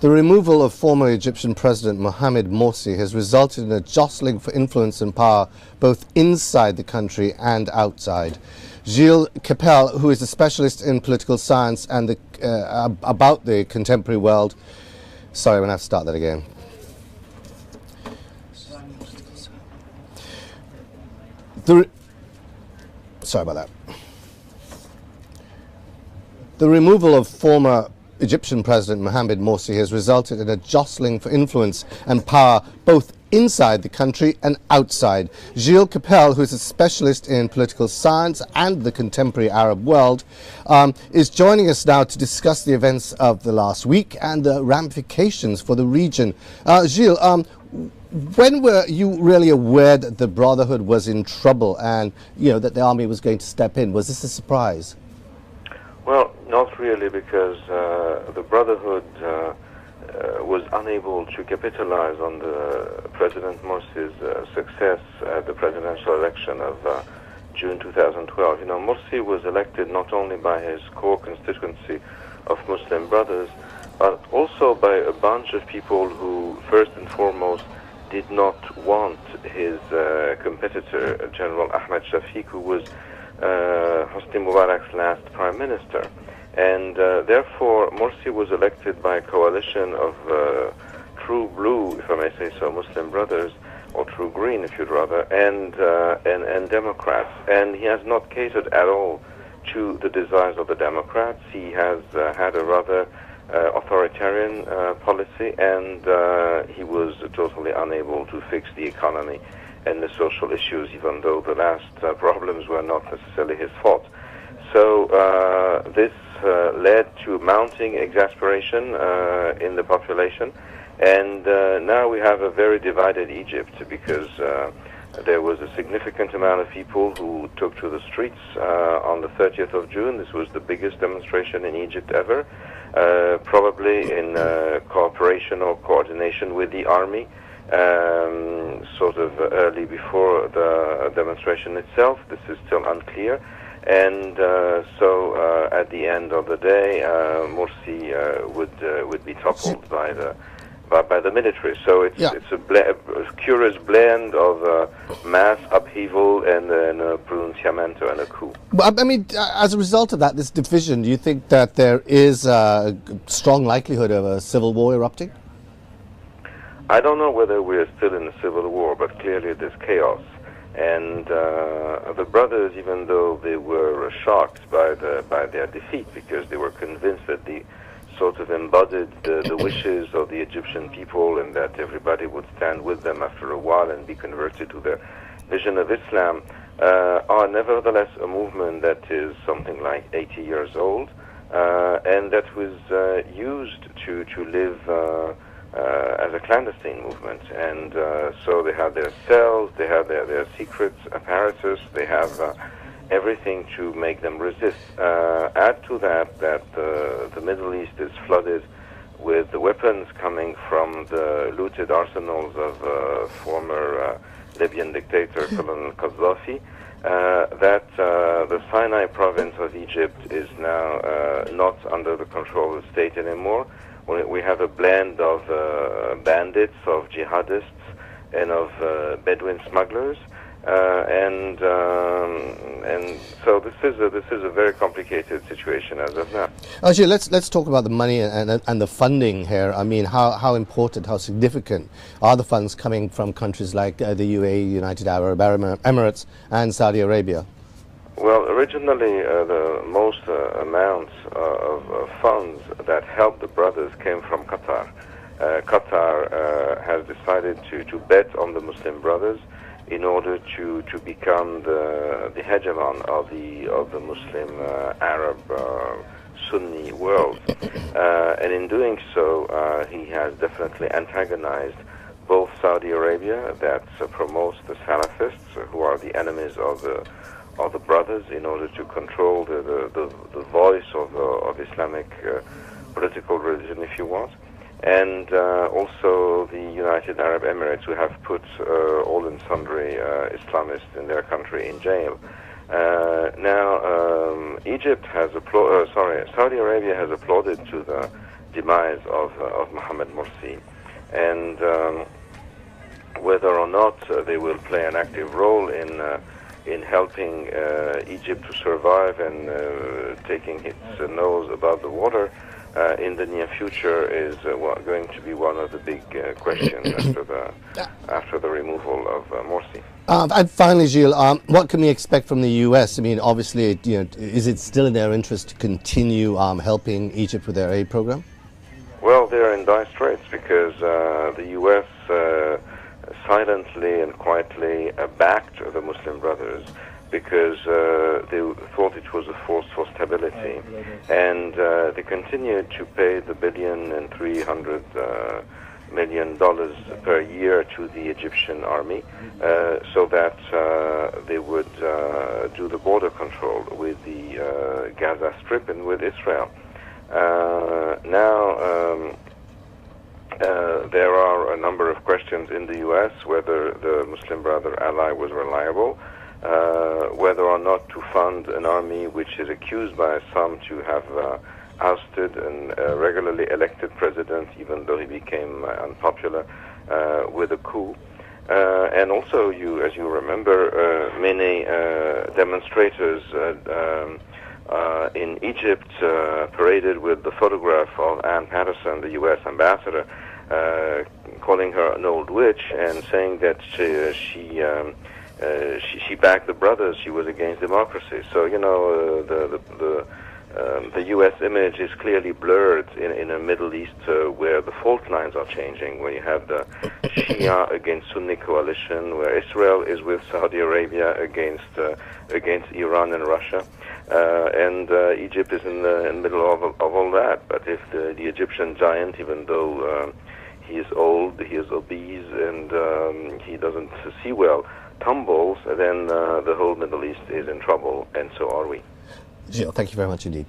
The removal of former Egyptian President Mohamed Morsi has resulted in a jostling for influence and power both inside the country and outside. Gilles Kepel, who is a specialist in political science and about the contemporary world... Sorry, I'm going to have to start that again. Sorry about that. The removal of former Egyptian President Mohamed Morsi has resulted in a jostling for influence and power both inside the country and outside. Gilles Kepel, who is a specialist in political science and the contemporary Arab world, is joining us now to discuss the events of the last week and the ramifications for the region. Gilles, when were you really aware that the Brotherhood was in trouble and, that the army was going to step in? Was this a surprise? Well, not really, because the Brotherhood was unable to capitalize on the President Morsi's success at the presidential election of June 2012. Morsi was elected not only by his core constituency of Muslim Brothers, but also by a bunch of people who, first and foremost, did not want his competitor, General Ahmed Shafiq, who was Hosni Mubarak's last prime minister. And therefore, Morsi was elected by a coalition of true blue, if I may say so, Muslim Brothers, or true green, if you'd rather, and Democrats. And he has not catered at all to the desires of the Democrats. He has had a rather authoritarian policy, and he was totally unable to fix the economy and the social issues, even though the last problems were not necessarily his fault. So this led to mounting exasperation in the population, and now we have a very divided Egypt, because there was a significant amount of people who took to the streets on the 30th of June. This was the biggest demonstration in Egypt ever, probably in cooperation or coordination with the army, sort of early before the demonstration itself. This is still unclear. And so at the end of the day, Morsi would be toppled by the military. So it's a curious blend of mass upheaval and then a pronunciamento and a coup. But, I mean, as a result of that, this division, do you think that there is a strong likelihood of a civil war erupting? I don't know whether we're still in a civil war, but clearly there's chaos. And the brothers, even though they were shocked by their defeat, because they were convinced that they sort of embodied the wishes of the Egyptian people, and that everybody would stand with them after a while and be converted to their vision of Islam, are nevertheless a movement that is something like 80 years old, and that was used to live as a clandestine movement. And so they have their cells, they have their secret apparatus, they have everything to make them resist. Add to that the Middle East is flooded with the weapons coming from the looted arsenals of former Libyan dictator Colonel Gaddafi, that the Sinai province of Egypt is now not under the control of the state anymore. We have a blend of bandits, of jihadists, and of Bedouin smugglers, and so this is a very complicated situation as of now. Actually, let's talk about the money and the funding here. I mean, how important, how significant are the funds coming from countries like the UAE, United Arab Emirates, and Saudi Arabia? Well, originally the most amounts of funds that helped the brothers came from Qatar. Qatar has decided to bet on the Muslim Brothers in order to become the hegemon of the Muslim Arab Sunni world, and in doing so, he has definitely antagonized both Saudi Arabia, that promotes the Salafists, who are the enemies of the brothers, in order to control the voice of Islamic political religion, if you want, and also the United Arab Emirates, who have put all and sundry Islamists in their country in jail. Now, Saudi Arabia has applauded to the demise of Mohamed Morsi, and whether or not they will play an active role in helping Egypt to survive and taking its nose above the water in the near future is going to be one of the big questions after the removal of Morsi. And finally, Gilles, what can we expect from the U.S.? I mean, obviously, is it still in their interest to continue helping Egypt with their aid program? Well, they're in dire straits because the U.S. Silently and quietly backed the Muslim Brothers because they thought it was a force for stability, and they continued to pay the $1.3 billion per year to the Egyptian army so that they would do the border control with the Gaza Strip and with Israel. Now there are a number of questions in the U.S. whether the Muslim Brother ally was reliable, whether or not to fund an army which is accused by some to have ousted and regularly elected president, even though he became unpopular with a coup. And also, as you remember, many demonstrators in Egypt paraded with the photograph of Ann Patterson, the U.S. ambassador, calling her an old witch and saying that she backed the brothers. She was against democracy. So the U.S. image is clearly blurred in a Middle East where the fault lines are changing, where you have the Shia against Sunni coalition, where Israel is with Saudi Arabia against Iran and Russia, and Egypt is in the middle of all that. But if the Egyptian giant, even though he is old, he is obese, and he doesn't see well, tumbles, then the whole Middle East is in trouble, and so are we. Gilles, thank you very much indeed.